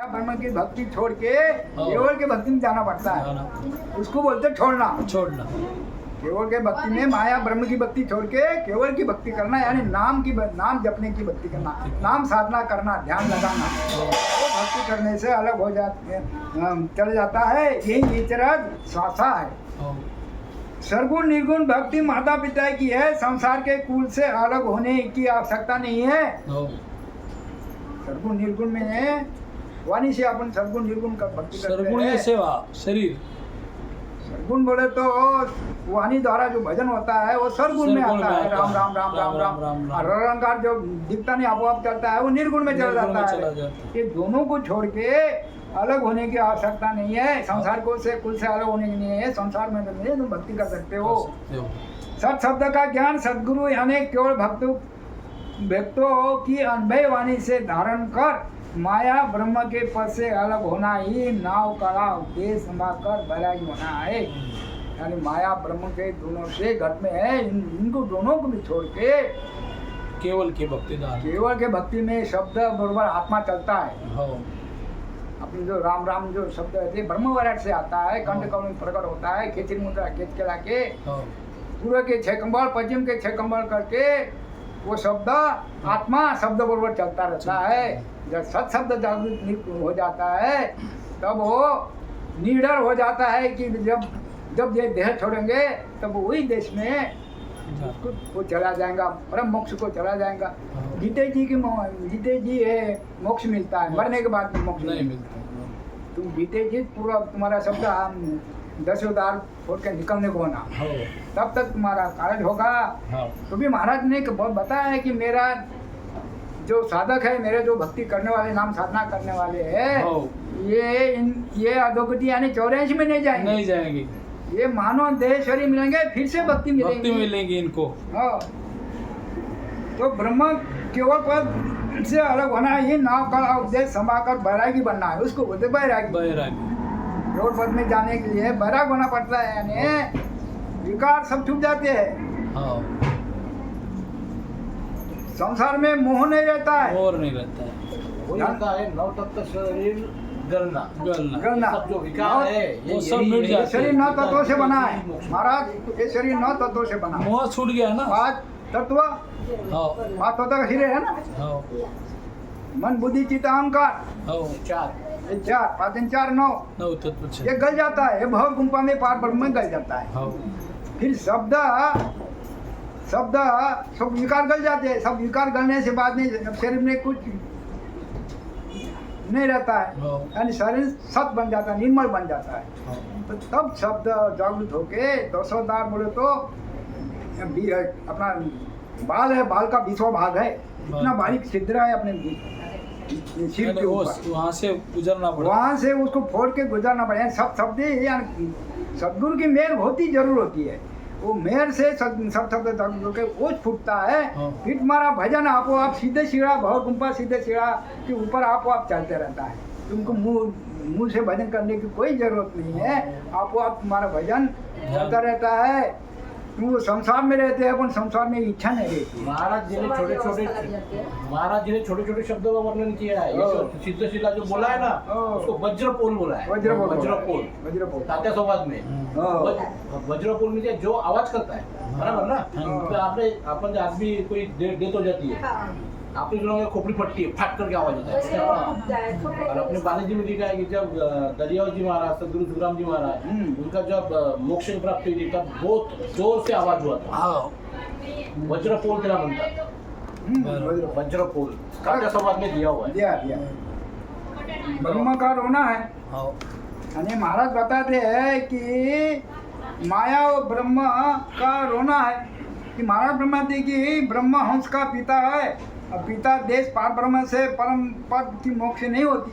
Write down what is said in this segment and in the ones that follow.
ब्रह्म की भक्ति छोड़ के केवल के भक्ति में जाना पड़ता है। उसको बोलते छोड़ना। केवल के भक्ति में माया ब्रह्म की भक्ति छोड़ के केवल की भक्ति करना, यानी नाम जपने की भक्ति करना, नाम साधना करना, ध्यान लगाना। वो भक्ति करने से अलग हो जाते चल जाता है। यही इचरज श्वासा है। सरगुण निर्गुण भक्ति माता पिता की है। संसार के कुल से अलग होने की आवश्यकता नहीं है। सरगुण निर्गुण में वाणी से अपन सरगुण निर्गुण का भक्ति करते हैं। सरगुण सेवा शरीर। सरगुण बोले तो वाणी द्वारा जो भजन होता है वो सरगुण में आता है। राम राम राम राम राम। और रंकार जो दिखता नहीं आपो आप चलता है वो निर्गुण में चला जाता है। ये दोनों को छोड़ के अलग होने की आवश्यकता नहीं है। संसार को से कुल से अलग होने की नहीं है। संसार में नहीं तुम भक्ति कर सकते हो। सत शब्द का ज्ञान सदगुरु यानी केवल भक्तों की अनुभव वाणी से धारण कर माया ब्रह्म के पद से अलग होना ही नाव का उद्देश्य कर बैरागी होना है। यानी माया ब्रह्म के दोनों से घट में है। इनको दोनों को भी छोड़ के केवल के भक्ति केवल के भक्ति में शब्द बरोबर आत्मा चलता है। अपनी जो राम राम जो शब्द है ब्रह्म वराट से आता है। कंठ कमल में प्रकट होता है। खेचिन मुद्रा खेच के लाके पूर्व के 6 कंबल पश्चिम के 6 कंबल करके वो शब्द आत्मा शब्द बरोबर चलता रहता है। जब सत शब्द जागृत हो जाता है तब वो निडर हो जाता है कि जब ये देह छोड़ेंगे तब वही देश में वो चला जाएगा, परम मोक्ष को चला जाएगा। जीते जी है मोक्ष मिलता है, मरने के बाद मोक्ष नहीं मिलता। तुम जीते जी पूरा तुम्हारा शब्द 10 उदार छोड़ के निकलने को होना, तब तक तुम्हारा कार्य होगा। तो भी महाराज ने बताया है कि मेरा जो साधक है, मेरे जो भक्ति करने वाले नाम साधना करने वाले हैं, ये अधोगति यानी 84 में नहीं जाएंगे। ये मानो देह शरीर मिलेंगे फिर से भक्ति मिलेंगी इनको। तो ब्रह्म केवल पद से अलग होना है। ये नाव का उद्देश्य संभाकर बैरागी बनना है। उसको बोलते बैरागी। रोड पद में जाने के लिए बैराग होना पड़ता है। यानी विकार सब छूट जाते हैं। संसार में मोह नहीं रहता है। और नहीं रहता है। वो होता है नौ तत्व शरीर गलना सब जो विकार है वो सब मिट जाते हैं। शरीर 9 तत्वों से बना है महाराज। ये शरीर 9 तत्वों से बना है। मोह छूट गया ना। 5 तत्व 5 तत्व का शरीर है ना। मन बुद्धि चित्त अहंकार 4 5 3 4 9 तत्व ये गल जाता है। भव गुंपा में पार ब्रह्म में गल जाता है। फिर शब्द सब विकार गल जाते हैं। सब विकार गलने से बाद नहीं शरीर में कुछ नहीं रहता है। यानी शरीर सत बन जाता है, निर्मल बन जाता है। तो तब शब्द जागृत होके 200 बोले तो अपना बाल है, बाल का 20वां भाग है। इतना बारीक छिद्र है अपने सिर के ऊपर। वहाँ से गुजरना पड़े, वहाँ से उसको फोड़ के गुजरना पड़े। सब शब्द यानी सदगुरु की मेहर होती जरूर होती है। वो मेहर से सब शब्द ओझ फूटता है। फिर तुम्हारा भजन आपो आप सीधे सीढ़ा भव गुंपा सीधे सीढ़ा के ऊपर आपो आप चलते रहता है। तुमको मुंह से भजन करने की कोई जरूरत नहीं है। आपो आप तुम्हारा भजन चलता रहता है। तुम संसार में रहते हैं, अपन संसार में इच्छा नहीं रहती। महाराज जी ने छोटे छोटे शब्दों का वर्णन किया है। ये सिद्ध शिला जो बोला है ना, उसको वज्रपोल बोला है। वज्रपोल तात्या संवाद में वज्रपोल में जो आवाज करता है, बराबर ना। तो अपन आदमी कोई डेथ हो जाती है, आपने जो खोपड़ी फटती है, फट करके आवाज होता है। और अपने बालाजी जी में लिखा है कि जब दरियाव जी महाराज सदगुरु सुखराम जी महाराज उनका जब मोक्ष की प्राप्ति हुई थी तब बहुत जोर से आवाज हुआ था। वज्रपोल तेरा बनता था। वज्रपोल तात्या संवाद में दिया हुआ है। ब्रह्म का रोना है। यानी महाराज बताते हैं कि माया और ब्रह्म का रोना है। कि महाराज ब्रह्मा जी की ब्रह्म हंस का पिता है। पिता देश पार ब्रह्म से परम पद की मोक्ष नहीं होती।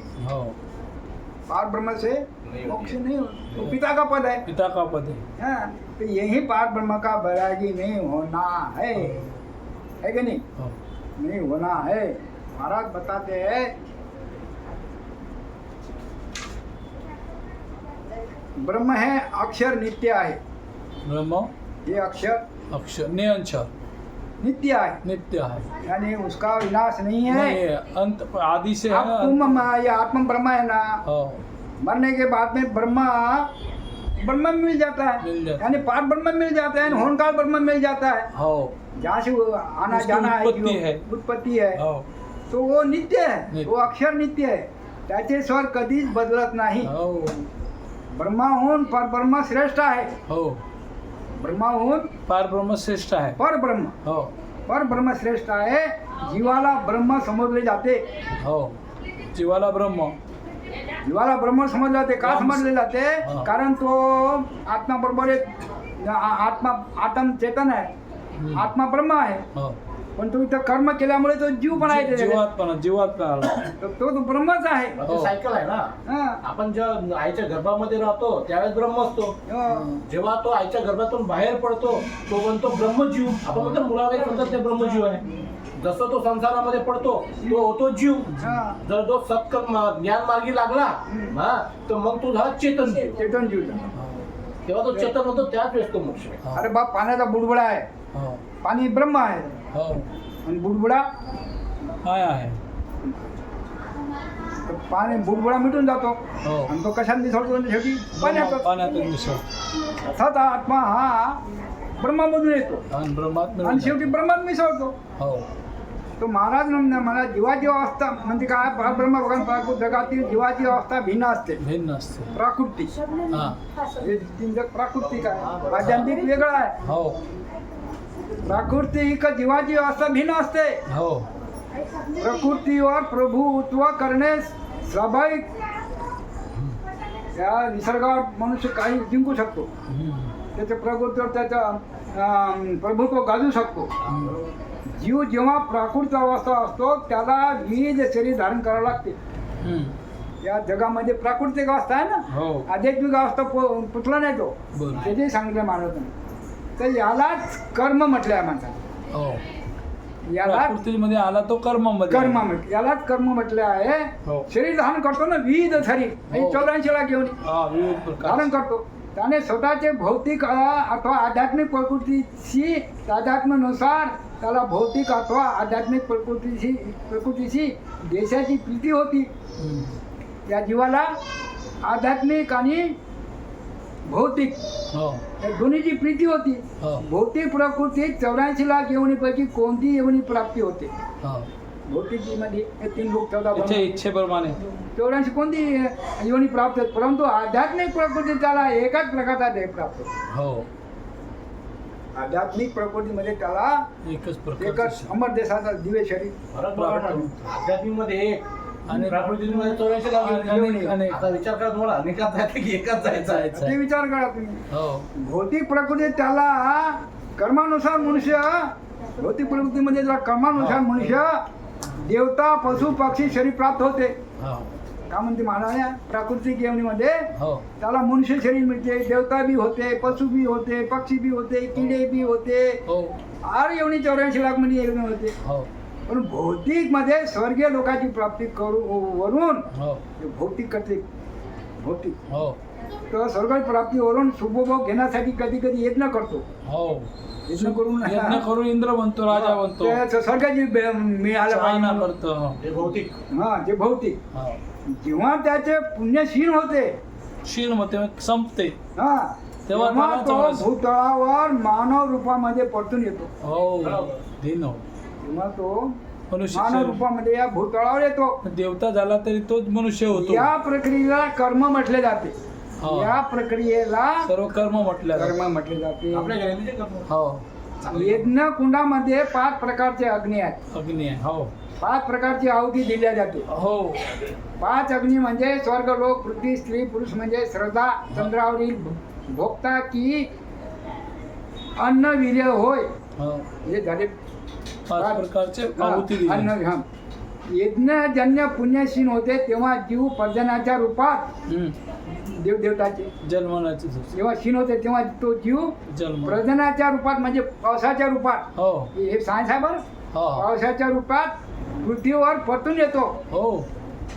पार ब्रह्म से मोक्ष नहीं होती, तो पिता का पद है। हाँ, तो यही पार ब्रह्म का बैरागी नहीं होना है कि नहीं? नहीं होना है। महाराज बताते हैं ब्रह्म है, अक्षर नित्य है। ब्रह्म ये अक्षर निरंतर नित्य है, नित्य है, यानी उसका विनाश नहीं है। नहीं है, अंत आदि से है। ये आत्म ब्रह्म है ना, हो मरने के बाद में ब्रह्म मिल जाता है, मिल जाता है। यानी पार ब्रह्म मिल जाता है, होनकाल ब्रह्म मिल जाता है, हो जहाँ से वो आना उसकी जाना है, उत्पत्ति जो है। उत्पत्ति है, हो तो वो नित्य है, नित्य। वो अक्षर नित्य है, त्याचे स्वर कधीच बदलत नाही। हो ब्रह्माहून परब्रह्म श्रेष्ठ आहे, हो ब्रह्माहून पार ब्रह्म श्रेष्ठ आहे. परब्रह्म हो परब्रह्म श्रेष्ठ आहे. जीवाला ब्रह्म समजले जाते, हो जीवाला ब्रह्म. जीवाला ब्रह्म समजले जाते. का समजले जाते? हा. कारण तो आत्मा बरोबर एक आत्म चेतन आहे, आत्मा ब्रह्म आहे, हो पण तो इथं कर्म केल्यामुळे तो जीव पण आहे त्याच्यात. जीवात्मा आला. तो ब्रह्मच आहे. ते सायकल आहे ना. हा. आपण जेव्हा आईच्या गर्भामध्ये राहतो त्यावेळेस ब्रह्म असतो. जेव्हा तो आईच्या गर्भातून बाहेर पडतो तो बनतो ब्रह्मजीव. आपण म्हणतो मुलाला म्हणतात ते ब्रह्मजीव आहे. जसं तो संसारामध्ये पडतो तो होतो जीव. हा. जर तो सत्कर्म ज्ञान मार्गी लागला हा तर मग तो झाला चेतन जीव. चेतन जीव. तेव्हा तो चेतन होतो त्याच वेळेस तो मोक्ष आहे. अरे बाप, पाण्याचा बुडबुडा आहे, हो पाणी ब्रह्म आहे, हो आणि बुडबुडा काय आहे. तर पाणी बुडबुडा मिटून जातो, हो आणि तो कशात मिसळतो? शेवटी पाण्यात. पाण्यातून मिसळ अर्थात आत्मा हा ब्रह्मामधून येतो आणि ब्रह्मात आणि शेवटी ब्रह्मात मिसळतो. हो तो महाराज मला जीवाची अवस्था म्हणजे काय, परब्रह्म भगवान प्राकृत जगातील जीवाची अवस्था भिन्न असते. भिन्न असते. प्राकृतिक हा हे तीन जग प्राकृतिक आहे, आध्यात्मिक वेगळं आहे. हो प्राकृतिक जीवाची अवस्था भिन्न असते. हो प्रकृतीवर प्रभुत्व करणे स्वाभाविक. या निसर्गावर मनुष्य काही जिंकू शकतो, त्याच्या प्रकृतीवर त्याचं प्रभुत्व गाजू शकतो. जीव जेव्हा प्राकृत अवस्था असतो त्याला विविध शरीर धारण करावं लागते. या जगामध्ये प्राकृतिक अवस्था आहे ना, हो आध्यात्मिक अवस्था पुतला नाही तो, बरं. त्याचे सांगितलं महाराजांनी. तर यालाच कर्म म्हटलं आहे म्हणतात. हो याला प्रकृतीमध्ये आला तो कर्मामध्ये. यालाच कर्म म्हटले आहे. हो. शरीर धारण करतो ना, विविध शरीर हो. 84 ला घेऊन हा विविध प्रकार. धारण करतो. त्याने स्वतःचे भौतिक अथवा आध्यात्मिक प्रकृतीशी तादात्म्यानुसार त्याला भौतिक अथवा आध्यात्मिक प्रकृतीशी देशाची प्रीती होती. या जीवाला आध्यात्मिक आणि भौतिक हो या दोन्हीची प्रीती होती. हो भौतिक प्रकृतीत 84 लाख योनीपैकी कोणती योनी प्राप्ती होते? हो भौतिक मध्ये 3 लोक 14 इच्छेप्रमाणे 84 कोणती योनी प्राप्त होत, परंतु आध्यात्मिक प्रकृती त्याला एकाच प्रकारचा देह प्राप्त होतो. हो आध्यात्मिक प्रकृतीमध्ये त्याला एकच प्रकार. एकच अमर देशाचा दिव्य शरीर. फरक बघा ना. आध्यात्मिकमध्ये एक आणि आणि प्राकृतिकमध्ये 84 लाख. अनेक. आता विचार करा तुम्हाला अनेकात जायचं की एकाच जायचं आहे. ते विचार करा तुम्ही. हो भौतिक प्रकृतीत त्याला कर्मानुसार मनुष्य, भौतिक प्रकृतीमध्ये त्याला कर्मानुसार मनुष्य, देवता, पशु, पक्षी शरीर प्राप्त होते. हो का म्हणते महाराजा? प्राकृतिक योनीमध्ये हो त्याला मनुष्य शरीर मिळते, देवता बी होते, पशु बी होते, पक्षी बी होते, किडे बी होते. हो आर योनी 84 लाख मध्ये योनी होते. हो पण भौतिक मध्ये स्वर्गीय लोकांची प्राप्ती वरून हो भौतिक करते. भौतिक हो तर स्वर्ग प्राप्तीवरून शुभभोग घेण्यासाठी कधी कधी यत्न करतो. हो यत्न करून यज्ञ करून इंद्र बनतो, राजा बनतो, त्याचं स्वर्गाची मिळालं चालना पाहिजे. करतो. हे भौतिक. हा, जे भौतिक. हो जेव्हा त्याचे पुण्यशील होते, शील मध्ये संपते हा, तेव्हा तेव्हा त्याला तो चांगलं- भूतळावर मानव रूपामध्ये परतून येतो. हो दिन हो तेव्हा तो मनुष्य मानव शरीर. रूपामध्ये या भूतळावर येतो. देवता झाला तरी तोच मनुष्य होतो. या प्रक्रियेला कर्म म्हटले जाते. हो. या प्रक्रियेला सर्व कर्म म्हटलं जातं. कर्म म्हटले जाते. आपल्या घरामध्ये करतो. हो यज्ञ कुंडामध्ये 5 प्रकारचे अग्नी आहेत. अग्नी आहे. हो 5 प्रकारची आहुती दिल्या जाते. हो 5 अग्नी म्हणजे स्वर्ग, लोक, पृथ्वी, स्त्री, पुरुष म्हणजे श्रद्धा, चंद्रावरील भोक्ता की अन्न, वीर्य होय. हो हे झाले 5 प्रकारचे आहुती दिली. अन्न. हा. यज्ञजन्य पुण्यशील होते तेव्हा जीव पर्जनाच्या रूपात देवदेवताचे जन्मनाचे जेव्हा शीन होते तेव्हा तो जीव जन्म. प्रजनाच्या रूपात म्हणजे पावसाच्या रूपात, हो हे सायन्स आहे बरं, हो पावसाच्या रूपात पृथ्वीवर परतून येतो. हो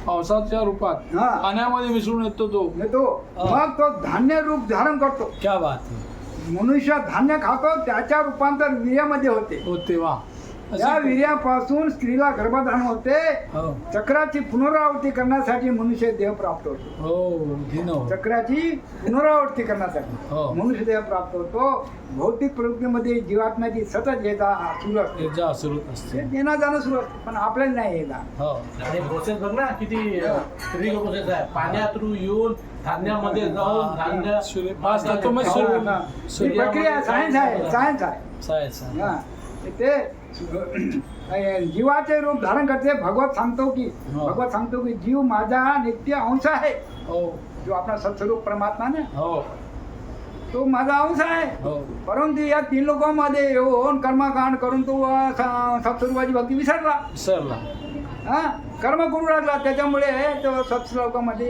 पावसाच्या रूपात हा. पाण्यामध्ये मिसळून येतो तो. येतो. हा. मग तो धान्य रूप धारण करतो. क्या बात है. मनुष्य धान्य खातो त्याच्या रूपांतर वीर्यामध्ये होते वा या वीर्यापासून स्त्रीला गर्भधारण होते. हो चक्राची पुनरावृत्ती करण्यासाठी मनुष्य देह प्राप्त होतो. हो घेणं चक्राची पुनरावृत्ती करण्यासाठी हो. मनुष्य देह प्राप्त होतो. भौतिक प्रवृत्तीमध्ये जीवात्म्याची सतत येता सुरू असते, जा सुरू असते येणं जाणं सुरू असते, पण आपल्याला नाही येणार. हो आणि प्रोसेस बघ ना किती क्रिटिकल प्रोसेस आहे. पाण्यात येऊन धान्यामध्ये जाऊन धान्य पाच तत्वमय ही प्रक्रिया सायन्स आहे, सायन्स आहे. सायन्स हा. ते जीवाचे रूप धारण करते. भगवत सांगतो की जीव माझा नित्य अंश आहे. हो जो आपला सत्स्वरूप परमात्मा ना हो तो माझा अंश आहे. हो परंतु या तीन लोकांमध्ये येऊन कर्मकांड करून तो सत्स्वरूपाची भक्ती विसरला. सरला हा कर्म करू लागला. त्याच्यामुळे तो सत्स्वरूपामध्ये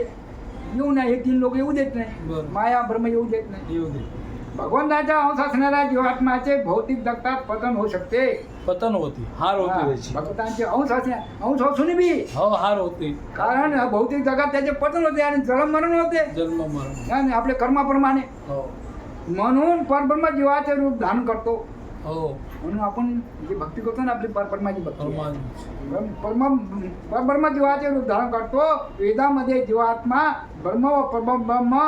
येऊ नये, हे तीन लोक येऊ देत नाही. बरं. माया ब्रह्म येऊ देत नाही. येऊ दे भगवंताच्या अंश असणाऱ्या जीवात्म्याचे भौतिक जगतात पतन होऊ शकते. पतन होती हार होती त्याची भगवंतांचे अंश असून बी हो हार होते कारण भौतिक जगात त्याचे पतन होते आणि जन्ममरण होते जन्म मरण आणि आपले कर्माप्रमाणे. हो म्हणून परब्रह्म जीवाचे रूप धारण करतो. हो म्हणून आपण जी भक्ती करतो ना आपली परब्रह्माची भक्ती परमात्मा परब्रह्म जीवाचे रूप धारण करतो. वेदामध्ये जीवात्मा ब्रह्म व परब्रह्म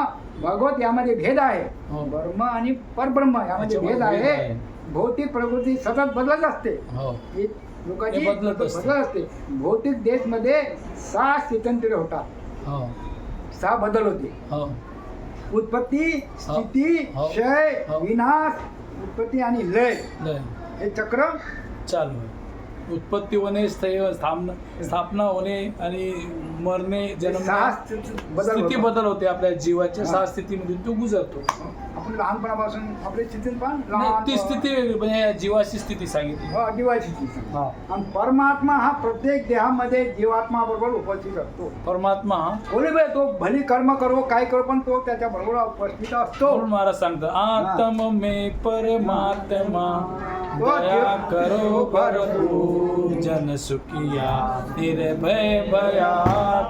भगवत यामध्ये भेद आहे. हो. ब्रह्म आणि परब्रह्म यामध्ये भेद आहे. भौतिक प्रकृती सतत बदलत असते. हो ही लोकांची ते बदलत असते. असते. भौतिक देशमध्ये 6 स्थित्यंतरे होतात. हो 6 बदल होते. हो उत्पत्ती, स्थिती, हो. क्षय, हो. विनाश, उत्पत्ती आणि लय लय हे चक्र चालू आहे. उत्पत्ती होणे स्थापना होणे आणि मरणे जन्म 6 बदल स्थिती होतात. बदल होते आपल्या जीवाच्या 6 स्थितीमधून तो गुजरतो. आपण लहानपणापासून आपली स्थिती पण नाही, ती स्थिती वेगळी म्हणजे जीवाची स्थिती सांगितली. जीवाची स्थिती. हा आणि परमात्मा हा प्रत्येक देहामध्ये जीवात्मा बरोबर उपस्थित असतो. परमात्मा हा कोणी बी तो भली कर्म करो काय करो पण तो त्याच्या बरोबर उपस्थित असतो. म्हणून महाराज सांगतात आत्म मे परमात्मा दया करो भरपूर जन सुखिया निर्भय भया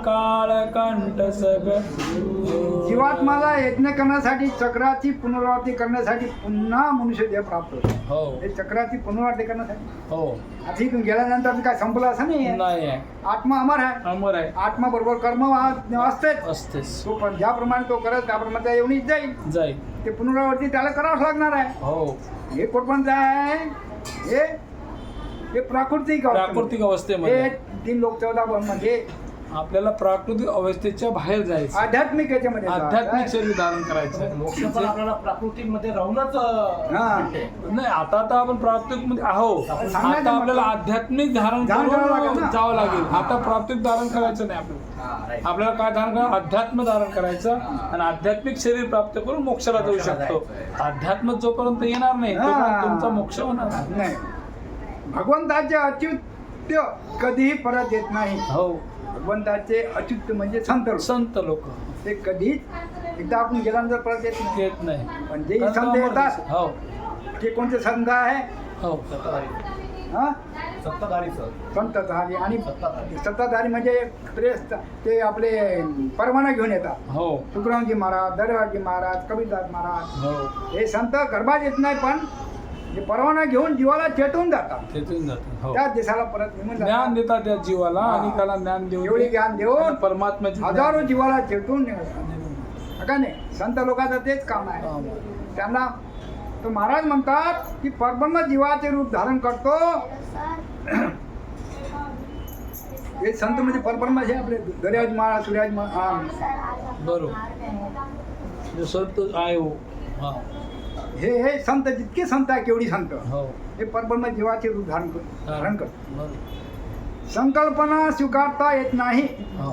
काळ कंठ सग. जीवात्माला यज्ञ करण्यासाठी चक्राची पुनरावृत्ती करण्यासाठी पुन्हा मनुष्य देह प्राप्त होतो. हो हे चक्राची पुनरावृत्ती करण्यासाठी हो आता इथून गेल्यानंतर काय संपलं असं नाही. नाही आहे आत्मा अमर आहे. अमर आहे आत्मा बरोबर कर्म असतेच. असतेच तो पण ज्याप्रमाणे तो करत त्याप्रमाणे त्या येऊनच जाईल. जाईल. ते पुनरावृत्ती त्याला करावंच लागणार आहे. हो हे कुठपर्यंत आहे हे प्राकृतिक प्राकृतिक अवस्थेमध्ये हे 3 लोक 14 म्हणजे आपल्याला प्राकृतिक अवस्थेच्या बाहेर जायचं. आध्यात्मिक याच्यामध्ये आध्यात्मिक शरीर धारण करायचं. मोक्ष पण आपल्याला प्राकृतिक मध्ये राहूनच हा. भेटते. नाही आता आपण प्राकृतिक मध्ये आहोत. आता आपल्याला आध्यात्मिक धारण धारण करावं लागेल करून ना. जावं लागेल. आता प्राकृतिक धारण करायचं नाही आपल्याला. हा, right. आपल्याला काय धारण करायचं अध्यात्म धारण करायचं आणि आध्यात्मिक शरीर प्राप्त करून मोक्षाला जाऊ शकतो. अध्यात्म जोपर्यंत येणार नाही तोपर्यंत तुमचा मोक्ष होणार नाही. नाही. भगवंताचे अच्युत्य कधीही परत येत नाही. हो भगवंताचे अच्युत म्हणजे संत लोक. संत लोक ते कधीच एकदा आपण गेल्यानंतर परत येत नाही. येत नाही. पण जे संत येतात हो ते कोणते संत आहे हो हा सत्ताधारी सर संतधारी आणि सत्ताधारी. सत्ताधारी म्हणजे ते आपले परवाना घेऊन येतात. हो तुकारामजी महाराज, दर्याजी महाराज, कबीरदास महाराज हो हे संत गर्भात येत नाही पण हे परवाना घेऊन जीवाला चेतवून जातात. तिथून जातात. हो त्या देशाला परत निघून ज्ञान जातात. देतात त्या जीवाला हा. आणि त्याला ज्ञान देऊन एवढी ज्ञान देऊन परमात्म्याची हजारो जीवाला चेतवून नेतात. का नाही संत लोकांचं तेच काम आहे. त्यांना तो महाराज म्हणतात की परब्रह्म जीवाचे रूप धारण करतो. हे संत म्हणजे परब्रह्म हे आपले दर्याज महाराज, सूर्याज महाराज, बरोबर संत आहे. हो हा हे संत जितके संत आहे केवढी संत हो हे परब्रह्म जीवाचे रूप धारण करतो. बरोबर. संकल्पना स्वीकारता येत नाही. हो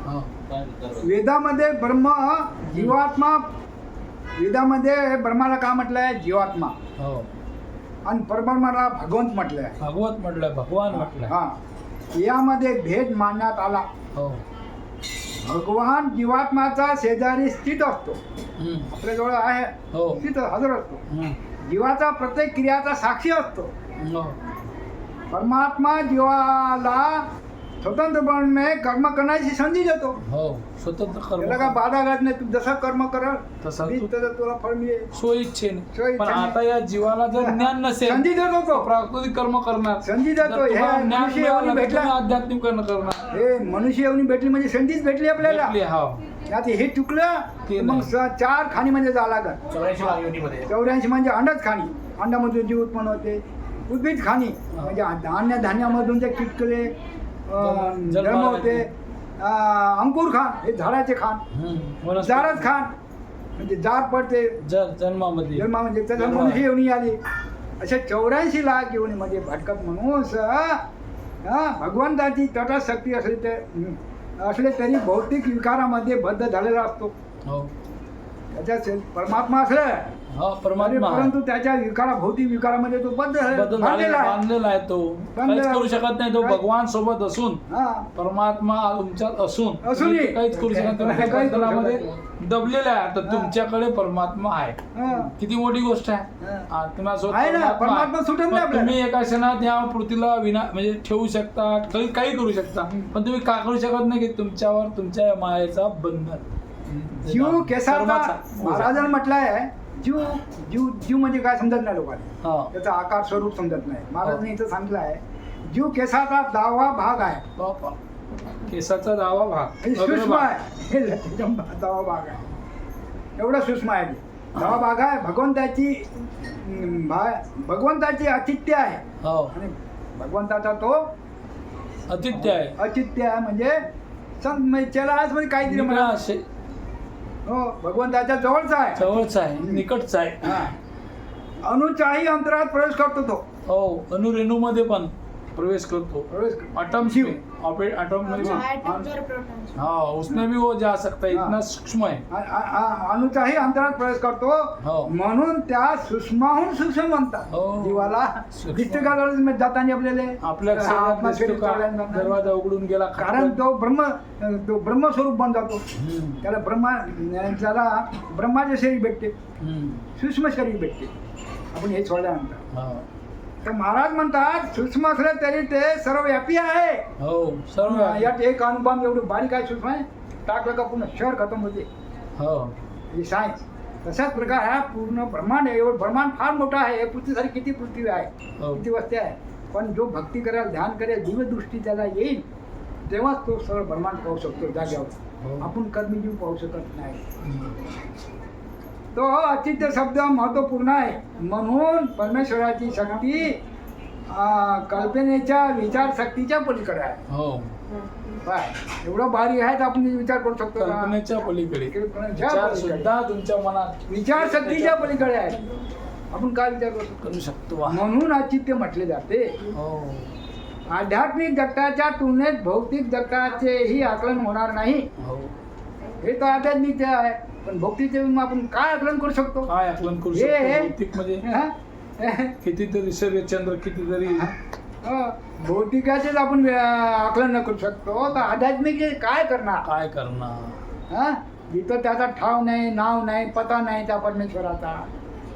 हो वेदामध्ये ब्रह्म जीवात्मा वेदामध्ये ब्रह्माला का म्हटलंय जीवात्मा हो आणि परब्रह्माला भगवंत म्हटलंय. भागवत म्हटलंय भगवान म्हटलंय. हा यामध्ये भेद मानण्यात आला. हो भगवान जीवात्माचा शेजारी स्थित असतो. हम्म. आपल्याजवळ आहे हो स्थित हजर असतो. हम्म. जीवाचा प्रत्येक क्रियाचा साक्षी असतो. हो परमात्मा जीवाला स्वतंत्रपणे कर्म करण्याची संधी देतो. हो स्वतंत्र त्याला काय कर्म बाधा घालत नाही. तू जसा कर्म करल तसा ती तू त्याचं तुला फळ मिळेल. स्वइच्छेने. स्वइच्छेने. पण आता या जीवाला जर ज्ञान नसेल संधी देतो तो. प्राकृतिक कर्म करणार. संधी जर देतो. तुम्हाला हे ज्ञान मनुष्य मिळालं येऊन तर भेटला. तुम्ही आध्यात्मिक कर्म करणार. हे मनुष्य येऊन भेटली म्हणजे संधीच भेटली आपल्याला. भेटली, हो. आता हे चुकलं ते मग नाही. 4 खाणीमध्ये जावं लागत. 84 लाख योनीमध्ये 84 म्हणजे अंडच खाणी. अंडामधून जीव उत्पन्न होते. उद्भिद खाणी म्हणजे धान्य धान्यामधून ते किटकले जन्म होते. अंकुर खान हे झाडाचे खान. वनस्पती. जारच खान म्हणजे जार पडते जन्मामध्ये जन्मा म्हणजे त्याचा जन्म. मनुष्य येऊन आली. अशा 84 लाख येऊनीमध्ये भटकत माणूस भगवंताची तटस्थशक्ती असले तरी भौतिक विकारामध्ये बद्ध झालेला असतो. हो त्याच्या परमात्मा असलं हा परमात्मा आहे. परंतु त्याच्या भौतिक विकारामध्ये तो बद्ध बदल बांधलेला आहे. बांधलेला आहे तो. बांधलेला काहीच करू आहे. शकत नाही तो. काय? भगवान सोबत असून हा परमात्मा तुमच्यात असून असूनही. तुम्ही काहीच करू शकत नाही. काहीच करू शकत बंधनामध्ये नाही. दबलेला आहे. तर हा. तुमच्याकडे परमात्मा आहे. हा. किती मोठी गोष्ट आहे. हा. आत्म्यासोबत आहे ना, परमात्मा परमात्मा आहे. सुटत नाही पण आपल्याला. तुम्ही एका क्षणात या पृथ्वीला विना म्हणजे ठेवू शकता काही करू शकता. पण तुम्ही का करू शकत नाही की तुमच्यावर तुमच्या या मायेचा बंधन जीव केसाचा कर्माचा. महाराजांनी म्हटलंय जीव जीव जीव म्हणजे काय समजत नाही लोकांना. हा त्याचा आकार स्वरूप समजत नाही. महाराजांनी इथं सांगितलं आहे जीव केसाचा 10वा भाग आहे. बापा. केसाचा 10वा भाग म्हणजे सूक्ष्म आहे. हे 10वा भाग आहे. एवढा सूक्ष्म आहे. 10वा भाग आहे. भगवंताची अतिथ्य आहे. हो आणि भगवंताचा तो अतिथ्य आहे. अतिथ्य आहे म्हणजे त्याला आज म्हणजे काहीतरी निकळा म्हणा. असे हो भगवंताच्या जवळचा आहे. जवळचा आहे निकटचा आहे. हा. अणुच्याही अंतरात प्रवेश करतो तो. हो अणुरेणू मध्ये पण प्रवेश करतो. प्रवेश एटम जीव. एटम में भी एटम्स और प्रोटॉन्स. हाँ उसमें भी वो जा सकता है. हाँ. इतना सूक्ष्म है. अणुच्याही अंतरात प्रवेश करतो. हो. म्हणून त्या सूक्ष्माहून सूक्ष्म म्हणतात. हो. जीवाला सूक्ष्म. दिसते का जाताना आपल्याला आपल्या आत्मा शरीर शरीरात चालण्यात जाताना. दरवाजा उघडून गेला. कारण तो ब्रह्मस्वरूप बन जातो. हम्म. त्याला ब्रह्माचे शरीर भेटते. हम्म. सूक्ष्म शरीर भेटते आपण हे सोडल्यानंतर. हा. तर महाराज म्हणतात सूक्ष्म असलं तरी ते सर्वव्यापी आहे. हो सर्व यात एक अणुबॉम्ब एवढं बारीक आहे सूक्ष्म आहे टाकलं का पूर्ण शहर खतम होते. हो हे सायन्स. तशाच प्रकार हा पूर्ण ब्रह्मांड आहे. एवढं ब्रह्मांड फार मोठा आहे. हे पृथ्वीसारी किती पृथ्वी आहे हो. किती वस्ती आहे. पण जो भक्ती करेल ध्यान करेल दिव्यदृष्टी त्याला येईल तेव्हाच तो सरळ ब्रह्मांड पाहू शकतो जाग्यावर. हो. आपण कर्मजीव पाहू शकत नाही. हम्म. तो अचित्य शब्द महत्वपूर्ण आहे. म्हणून परमेश्वराची शक्ती कल्पनेच्या विचारशक्तीच्या पलीकडे आहे. हो काय एवढं भारी आहे तर आपण विचार करू शकतो का? कल्पनेच्या पलीकडे कल्पनेच्या विचार पलीकडे. सुद्धा तुमच्या मनात विचारशक्तीच्या पलीकडे आहे. आपण काय विचार करू शकतो? करू शकतो. म्हणून अचित्य म्हटले जाते. हो आध्यात्मिक जगताच्या तुलनेत भौतिक जगताचेही आकलन होणार नाही. हो हे तर आध्यात्मिक आहे. पण भौतिकचे आपण काय आकलन करू शकतो? काय आकलन करू हे- शकतो भौतिक मध्ये हा? कितीतरी सूर्यचंद्र कितीतरी भौतिकाचेच आपण आकलन न करू शकतो तर आध्यात्मिक काय करणार? काय करणार. हा जिथं त्याचा ठाव नाही नाव नाही पता नाही त्या परमेश्वराचा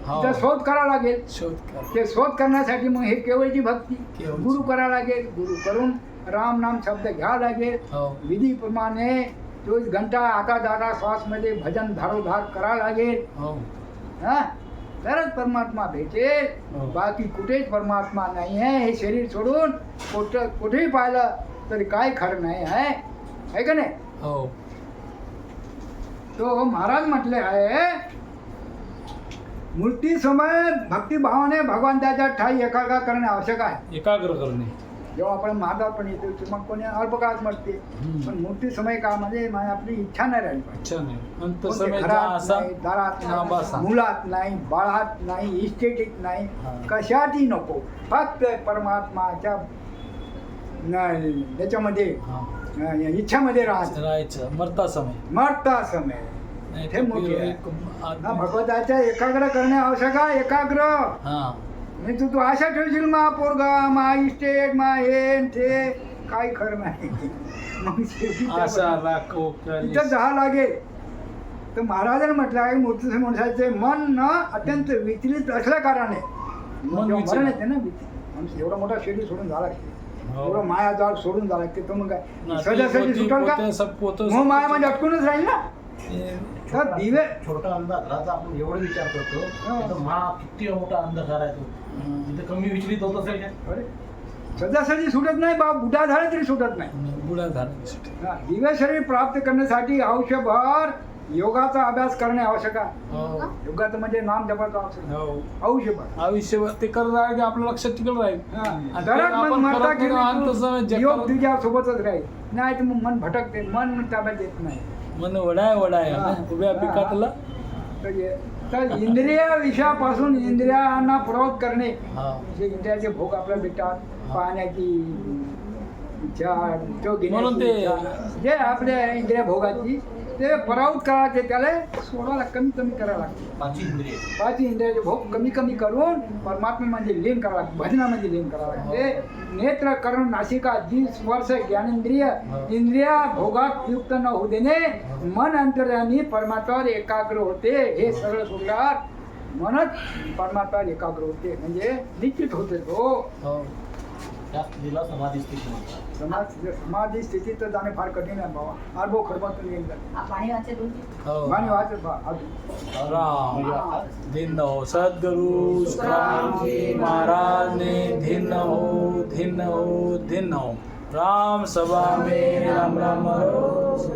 हो. तिथं शोध करावा लागेल. शोध कर. ते शोध करण्यासाठी मग हे केवळची भक्ती केवळची. गुरु करावं लागेल. गुरु करून राम नाम शब्द घ्यावा लागेल. हो विधीप्रमाणे 24 घंटा आता दादा श्वासमध्ये भजन धारोधार करावं लागेल. हो हा तरच परमात्मा भेटेल. हो. बाकी कुठेच परमात्मा नाही आहे. हे शरीर सोडून कुठेही पाहिलं तरी काय खरं नाही आहे का नाही? हो तो महाराज म्हटले आहे मूर्ती समय भक्तिभावाने भगवंताच्या ठाई एकाग्र करणे आवश्यक आहे. एकाग्र करणे. जेव्हा आपण महादार पण येतो किंवा कोणी अल्पकाळात मरते पण मूर्ती समय काळामध्ये आपली इच्छा नाही राहिली पाहिजे. अच्छा नाही अंत कोणते समय घरात असा नाही, दारात हा, बसा. नाही, मुलात नाही, बाळात नाही, इस्टेटीत नाही, हा. कशातही नको. फक्त परमात्माच्या त्याच्यामध्ये हा. इच्छामध्ये राहायचं. राहायचं मरता समय. मरता समय नाही हे तर मोठे आहे. एक हा, भगवताच्या एकाग्र करणे आवश्यक आहे. एकाग्र हा म्हणजे तू आशा ठेवशील मा पोरगा मा इस्टेट मा हे ते काही खरं नाही. मग शेवटी आशा राखो तिथं जावं लागेल. तर महाराजांनी म्हटलं आहे मूर्ती माणसाचे मन न अत्यंत विचलित असल्या कारणाने मन जेव्हा विचलित. मरण येते ना माणूस एवढा मोठा शरीर सोडून झाला थोडं माया जाळ सोडून झाला की तो मग काय ना, सहजासहजी पोते- सुटल का पोते- सब पोतं- मग मायामध्ये अटकूनच राहील ना तर दिवे छोटा अंधाराचा आपण एवढं विचार करतो तर महा किती मोठा अंधकार आहे तो तिथे कमी विचलित होत असेल का? अरे सहजासहजी सुटत नाही बा बुधा झाला तरी सुटत नाही बुडा झाला हा, दिव्य शरीर प्राप्त करण्यासाठी आयुष्यभर योगाचा अभ्यास करणे आवश्यक आहे हो योगाचं म्हणजे नाम जपायचं आवश्यक हो आयुष्यभर आयुष्यभर ते करत राहिलं की आपलं लक्षात टिकलं राहील हा. आणि तरच ते आपण मन मरता करत नाही, आणि तसं की जे योग करत- तुझ्या सोबतच राहील नाही तर मग मन भटकते मन ताब्यात येत नाही मन वडाय वडाय हा. उभ्या हा. पिकातला तर इंद्रिय विषयापासून इंद्रियांना प्रवृत्त करणे हा. जे इंद्रियाचे भोग आपल्याला भेटतात पाहण्याची इच्छा तो म्हणून घेण्याची ते- इच्छा, जे आपल्या इंद्रिय भोगाची ते परावृत्त करायचे त्याला सोडायला कमी कमी करायला लागते पाच इंद्रिय पाच इंद्रियाचे भोग कमी कमी करून परमात्म्यामध्ये लीन करावं लागते भजनामध्ये लीन करावं लागते नेत्र कर्ण नासिका जी स्पर्श ज्ञानेंद्रिय इंद्रिया भोगात युक्त न होऊ देणे मन अंतर्यामी परमात्म्यावर एकाग्र होते हे सगळं सोडल्यावर मनच परमात्म्यावर एकाग्र होते म्हणजे निश्चित होते तो हो. त्या स्थितीला समाधी स्थिती म्हणतात. समाधी स्थितीत तर जाणे फार कठीण आहे बाबा अर्भो खरबातून येईल पाणी वाचे दोन हो. आणि वाचत बा अजून राम दिन हो सद्गुरु शुक्राजी महाराज ने दिन हो दिन हो दिन हो राम सभा में राम राम रो